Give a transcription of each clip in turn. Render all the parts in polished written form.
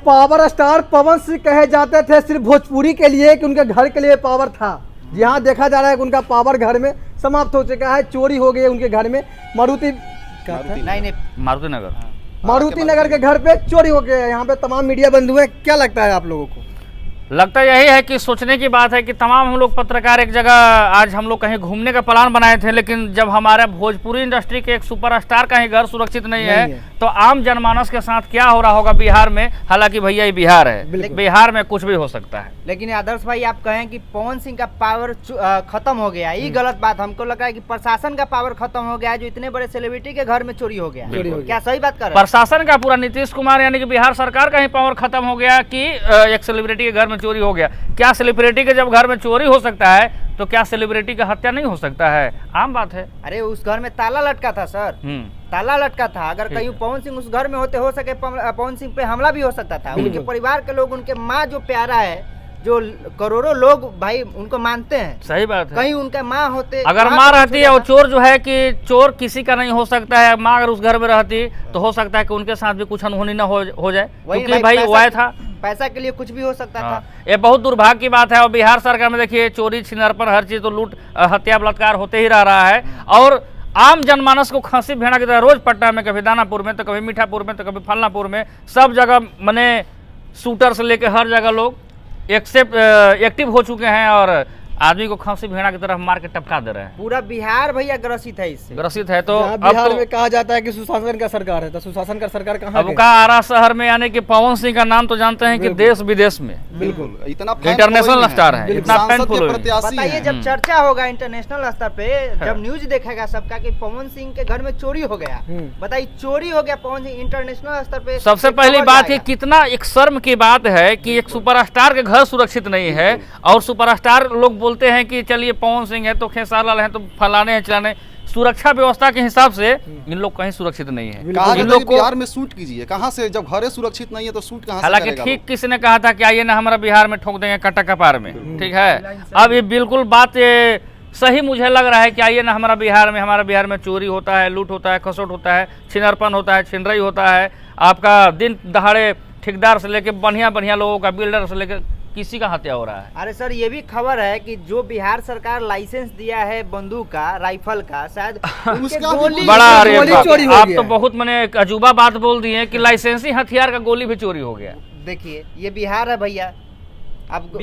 Power star Pawan Singh कहे जाते थे सिर्फ भोजपुरी के लिए कि उनके घर के लिए पावर था। यहाँ देखा जा रहा है कि उनका पावर घर में समाप्त हो चुका है। चोरी हो गई है उनके घर में। मारुति नगर के घर पे चोरी हो गया है। यहाँ पे तमाम मीडिया बंधु हैं। क्या लगता है आप लोगों को? लगता यही है कि सोचने की बात है कि तमाम हम लोग पत्रकार एक जगह आज हम लोग कहीं घूमने का प्लान बनाए थे, लेकिन जब हमारे भोजपुरी इंडस्ट्री के एक सुपरस्टार का ही घर सुरक्षित नहीं है तो आम जनमानस के साथ क्या हो रहा होगा बिहार में। हालांकि भैया ये बिहार है, बिहार में कुछ भी हो सकता है। लेकिन आदर्श भाई आप कहें कि पवन सिंह का पावर खत्म हो गया, ये गलत बात। हमको लग रहा है कि प्रशासन का पावर खत्म हो गया है, जो इतने बड़े सेलिब्रिटी के घर में चोरी हो गया। क्या सही बात कर रहे हैं? प्रशासन का पूरा नीतीश कुमार यानी कि बिहार सरकार का ही पावर खत्म हो गया कि एक सेलिब्रिटी के घर में चोरी हो गया। क्या सेलिब्रिटी के जब घर में चोरी हो सकता है तो क्या सेलिब्रिटी का हत्या नहीं हो सकता है? आम बात है। अरे उस घर में ताला लटका था सर, ताला लटका था। अगर कहीं पवन सिंह उस घर में होते, हो सके पवन सिंह पे हमला भी हो सकता था। उनके परिवार के लोग, उनके माँ जो प्यारा है, जो करोड़ों लोग भाई उनको मानते हैं। सही बात है। कहीं उनका माँ होते, अगर माँ रहती है और चोर जो है कि चोर किसी का नहीं हो सकता है, माँ अगर उस घर में रहती तो हो सकता है कि उनके साथ भी कुछ अनहोनी न हो जाए, क्योंकि भाई वह था, पैसा के लिए कुछ भी हो सकता था। ये बहुत दुर्भाग्य की बात है। और बिहार सरकार में देखिए चोरी छिनरपन हर चीज तो लूट हत्या बलात्कार होते ही रह रहा है। और आम जनमानस को खांसी भेड़ा की तरह रोज पटना में, कभी दानापुर में तो कभी मीठापुर में तो कभी फलनापुर में, सब जगह मने शूटर से लेकर हर जगह लोग एक्टिव हो चुके हैं और आदमी को खांसी भेड़ा की तरह मार के टपका दे रहे हैं। पूरा बिहार भैया ग्रसित है इससे। ग्रसित है। तो बिहार में कहा जाता है कि सुशासन का सरकार है, तो सुशासन का सरकार कहाँ? अब का आरा शहर में यानी कि पवन सिंह का नाम तो जानते हैं कि देश विदेश में बिल्कुल इतना इंटरनेशनल स्टार है, इतना फैन फॉलोइंग। बताइए जब चर्चा होगा इंटरनेशनल स्तर पे, जब न्यूज देखेगा सबका कि पवन सिंह के घर में चोरी हो गया, बताइए चोरी हो गया पवन सिंह, इंटरनेशनल स्तर पे सबसे पहली बात है कितना एक शर्म की बात है कि एक सुपरस्टार के घर सुरक्षित नहीं है। और सुपरस्टार लोग बोलते हैं कि चलिए पवन सिंह है तो खेसारी लाल है तो फलाने हैं चलाने। सुरक्षा व्यवस्था के हिसाब से इन लोग कहीं सुरक्षित नहीं है। इन लोग को बिहार में शूट कीजिए, कहाँ से जब घर सुरक्षित नहीं है तो शूट कहाँ से? हालांकि ठीक किसी ने कहा था कि आइए ना हमारा बिहार में ठोक देंगे कटा कपार में, ठीक है। अब ये बिल्कुल बात सही मुझे लग रहा है कि आइए ना हमारा बिहार में चोरी होता है, लूट होता है, खसोट होता है, छिनरपन होता है, छिनरई होता है। आपका दिन दहाड़े ठेकेदार से लेके बढ़िया लोगों का, बिल्डर से लेकर किसी का हत्या हो रहा है। अरे सर ये भी खबर है कि जो बिहार सरकार लाइसेंस दिया है बंदूक का, राइफल का, शायद बड़ा चोरी आप तो बहुत मैंने अजूबा बात बोल दी है कि लाइसेंसी हथियार का गोली भी चोरी हो गया। देखिए ये बिहार है भैया। अब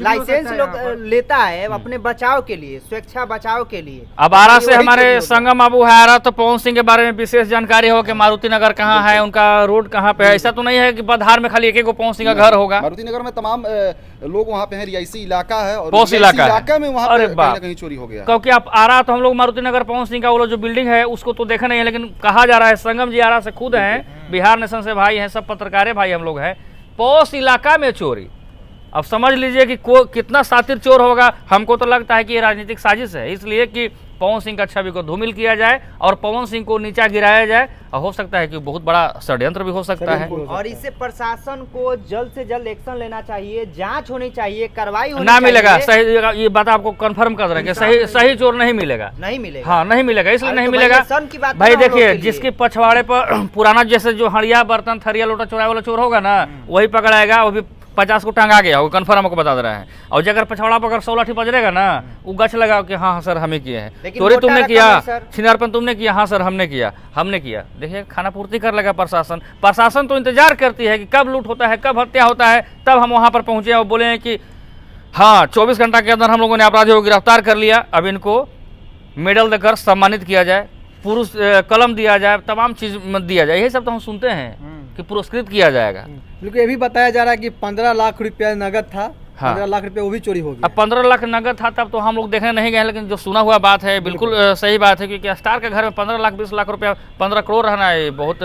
लाइसेंस लोग लेता है अपने बचाव के लिए, स्वेच्छा बचाव के लिए। अब आरा से हमारे संगम बाबू है आरा, तो पवन सिंह के बारे में विशेष जानकारी हो कि मारुति नगर कहाँ है, उनका रोड कहाँ पे है। ऐसा तो नहीं है कि बधार में खाली एक पवन सिंह का घर होगा। मारुति नगर में तमाम लोग वहाँ पे हैं, रिहायशी इलाका है और पोस्ट इलाका में वहाँ पे कहीं चोरी हो गया। क्योंकि आप आरा तो हम लोग मारुति नगर पवन सिंह का वो जो बिल्डिंग है उसको तो देखा नहीं है, लेकिन कहा जा रहा है संगम जी आरा से खुद है, बिहार नेशन से भाई हैं, सब पत्रकार भाई हम लोग हैं। पोस्ट इलाका में चोरी, अब समझ लीजिए कि कितना शातिर चोर होगा। हमको तो लगता है कि ये राजनीतिक साजिश है, इसलिए कि पवन सिंह का छवि को धूमिल किया जाए और पवन सिंह को नीचा गिराया जाए। और हो सकता है कि बहुत बड़ा षड्यंत्र भी हो सकता है। और इससे प्रशासन को जल्द से जल्द एक्शन लेना चाहिए, जांच होनी चाहिए, कार्रवाई होनी चाहिए। मिलेगा सही, ये बात आपको कंफर्म कर रहे हैं, सही चोर नहीं मिलेगा। हाँ नहीं मिलेगा, इसलिए नहीं मिलेगा भाई। देखिए जिसके पछवाड़े पर पुराना जैसे जो हड़िया बर्तन थरिया लोटा चोराए वाला चोर होगा ना, वही पकड़ाएगा। वो भी 50 को टंगा गया होगा, कन्फर्म आपको बता दे रहा है। और जगह पछवाड़ा पर अगर 16 ठी बजरेगा ना, वो गछ लगा कि हाँ सर हमें किए हैं, चोरी तुमने किया, छिनारपन तुमने किया, हाँ सर हमने किया। देखिए खाना पूर्ति कर लगा प्रशासन तो इंतजार करती है कि कब लूट होता है, कब हत्या होता है, तब हम वहाँ पर पहुँचे और बोले हैं कि हाँ 24 घंटा के अंदर हम लोगों ने अपराधियों को गिरफ्तार कर लिया। अब इनको मेडल देकर सम्मानित किया जाए, पुरुष कलम दिया जाए, तमाम चीज दिया जाए। यही सब तो हम सुनते हैं कि पुरस्कृत किया जाएगा। लेकिन ये भी बताया जा रहा है कि 15 लाख रुपया नगद था। हाँ। 15 लाख रुपया वो भी चोरी हो गया। अब 15 लाख नगद था तब तो हम लोग देखने नहीं गए, लेकिन जो सुना हुआ बात है बिल्कुल सही बात है, क्योंकि स्टार के घर में 15 लाख 20 लाख रुपया 15 करोड़ रहना है बहुत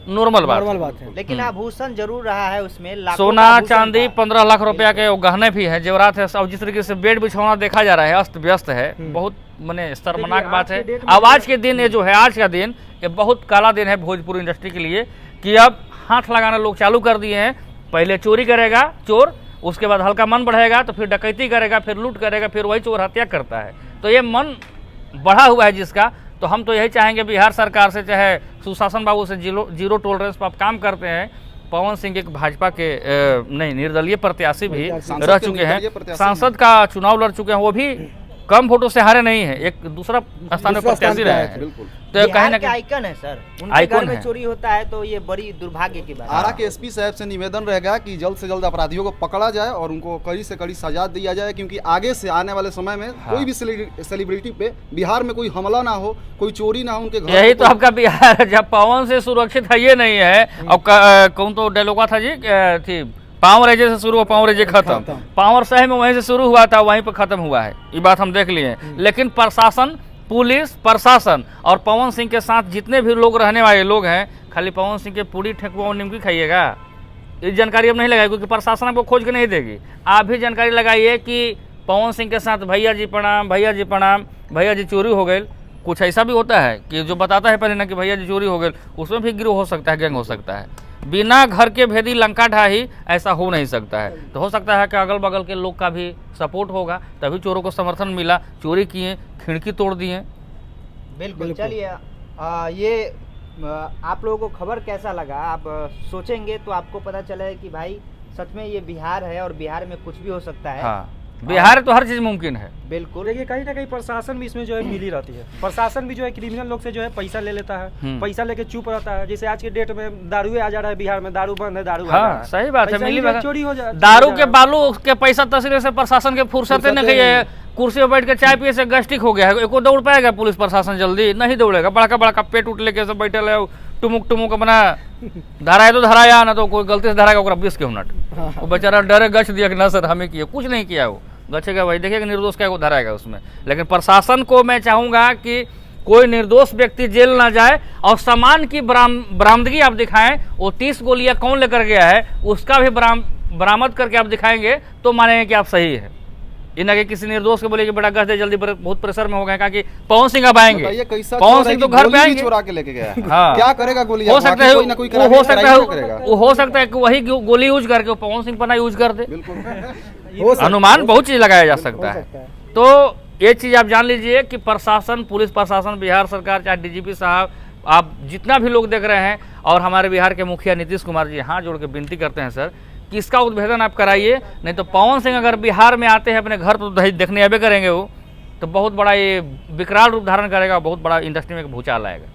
नॉर्मल बात है। लेकिन आभूषण जरूर रहा है उसमें, सोना चांदी 15 लाख रुपया के गहने भी है, जेवरात है। और जिस तरीके से बेड बिछौना देखा जा रहा है अस्त व्यस्त है, बहुत मैंने शर्मनाक बात है। अब आज के दिन ये जो है, आज का दिन ये बहुत काला दिन है भोजपुरी इंडस्ट्री के लिए, कि अब हाथ लगाना लोग चालू कर दिए हैं। पहले चोरी करेगा चोर, उसके बाद हल्का मन बढ़ेगा तो फिर डकैती करेगा, फिर लूट करेगा, फिर वही चोर हत्या करता है। तो ये मन बढ़ा हुआ है जिसका, तो हम तो यही चाहेंगे बिहार सरकार से, चाहे सुशासन बाबू से जीरो टॉलरेंस पर आप काम करते हैं, पवन सिंह एक भाजपा के नहीं निर्दलीय प्रत्याशी भी सांसद रह के चुके निर्दलीय हैं, प्रत्याशी सांसद का चुनाव लड़ चुके हैं, वो भी कम वोटों से हारे नहीं है, एक दूसरा स्थान में दूसरा प्रत्याशी स्थान पे रहे आए हैं। थे, बिल्कुल। तो कहीं बिहार ना के कहीं आइकन है सर, उनके आइकन घर में है। चोरी होता है तो ये बड़ी दुर्भाग्य की बात आरा है। के एसपी साहब से निवेदन रहेगा कि जल्द से जल्द अपराधियों को पकड़ा जाए और उनको कड़ी से कड़ी सजा दिया जाए, क्योंकि आगे से आने वाले समय में कोई भी सेलिब्रिटी पे बिहार में कोई हमला ना हो, कोई चोरी ना हो, उनके घर यही पे तो कोई- आपका बिहार है, जब पवन से सुरक्षित है ये नहीं है। और कौन तो डायलॉग था जी, थी पावर रेजे से शुरू हुआ पावर रेजे खत्म, पावर शहर में वहीं से शुरू हुआ था वहीं पर खत्म हुआ है, ये बात हम देख लिए। लेकिन प्रशासन, पुलिस प्रशासन और पवन सिंह के साथ जितने भी लोग रहने वाले लोग हैं, खाली पवन सिंह के पूरी ठेकुआ और निमकी खाइएगा, ये जानकारी अब नहीं लगाई, क्योंकि प्रशासन आपको खोज के नहीं देगी। आप भी जानकारी लगाइए कि पवन सिंह के साथ भैया जी प्रणाम, भैया जी प्रणाम, भैया जी चोरी हो गई। कुछ ऐसा भी होता है कि जो बताता है पहले ना कि भैया जी चोरी हो गई, उसमें भी गिरोह हो सकता है, गैंग हो सकता है। बिना घर के भेदी लंका ढाही ऐसा हो नहीं सकता है। तो हो सकता है कि अगल बगल के लोग का भी सपोर्ट होगा, तभी चोरों को समर्थन मिला, चोरी किए, खिड़की तोड़ दिए। बिल्कुल। चलिए ये आप लोगों को खबर कैसा लगा, आप सोचेंगे तो आपको पता चला है कि भाई सच में ये बिहार है और बिहार में कुछ भी हो सकता है। हाँ, बिहार तो हर चीज मुमकिन है। बिल्कुल। देखिए कहीं ना कहीं प्रशासन भी इसमें जो है मिली रहती है। प्रशासन भी जो है क्रिमिनल लोग से जो है पैसा ले लेता है, पैसा लेके चुप रहता है। जैसे आज के डेट में दारू आ जा रहा है, बिहार में दारू बंद है, दारू आ जा रहा हाँ है। सही बात है, पैसा ही मिली जो है भगत चोरी हो जा दारू के बालू के पैसा तस्वीर से प्रशासन के फुर्सत नहीं है। कुर्सी पर बैठ के चाय पिए से गैस्ट्रिक हो गया है, एको दौड़ पाएगा पुलिस प्रशासन? जल्दी नहीं दौड़ेगा। बड़का बड़का पेट उठ लेके सब बैठे है, टुमुक टुमुक अपना धराया तो धराया, ना तो कोई गलती से धराएगा ओकरा 20 के मिनट। वो बेचारा डरे गच दिया कि ना सर हमें किया, कुछ नहीं किया, वो गचेगा भाई, देखिएगा निर्दोष क्या को धराएगा उसमें। लेकिन प्रशासन को मैं चाहूंगा कि कोई निर्दोष व्यक्ति जेल ना जाए और सामान की बरामदगी आप दिखाएं। वो 30 गोलियां कौन लेकर गया है उसका भी बरामद करके आप दिखाएंगे तो मानेंगे कि आप सही है। इन्हें कि किसी निर्दोष को बोले कि बड़ा गस दे जल्दी, बहुत प्रेशर में हो गए कि पवन सिंह अब आएंगे, बताइए कैसा पवन चोर है सिंह तो कि घर पे गोली भी आएंगे। चुरा के लेके गया है। हाँ। क्या करेगा गोली? हो सकता है कोई ना कोई वो हो सकता है करेगा। वो हो सकता है कि वही गोली यूज करके वो पवन सिंह पर ना यूज कर दे। बिल्कुल। अनुमान बहुत चीज लगाया जा सकता है। तो ये चीज आप जान लीजिए कि प्रशासन, पुलिस प्रशासन, बिहार सरकार, चाहे डीजीपी साहब, आप जितना भी लोग देख रहे हैं, और हमारे बिहार के मुखिया नीतीश कुमार जी हाथ जोड़ के विनती करते हैं सर कि इसका उद्भेदन आप कराइए। नहीं तो पवन सिंह अगर बिहार में आते हैं अपने घर तो देखने आवे करेंगे वो, तो बहुत बड़ा ये विकराल रूप धारण करेगा, बहुत बड़ा इंडस्ट्री में एक भूचाल आएगा।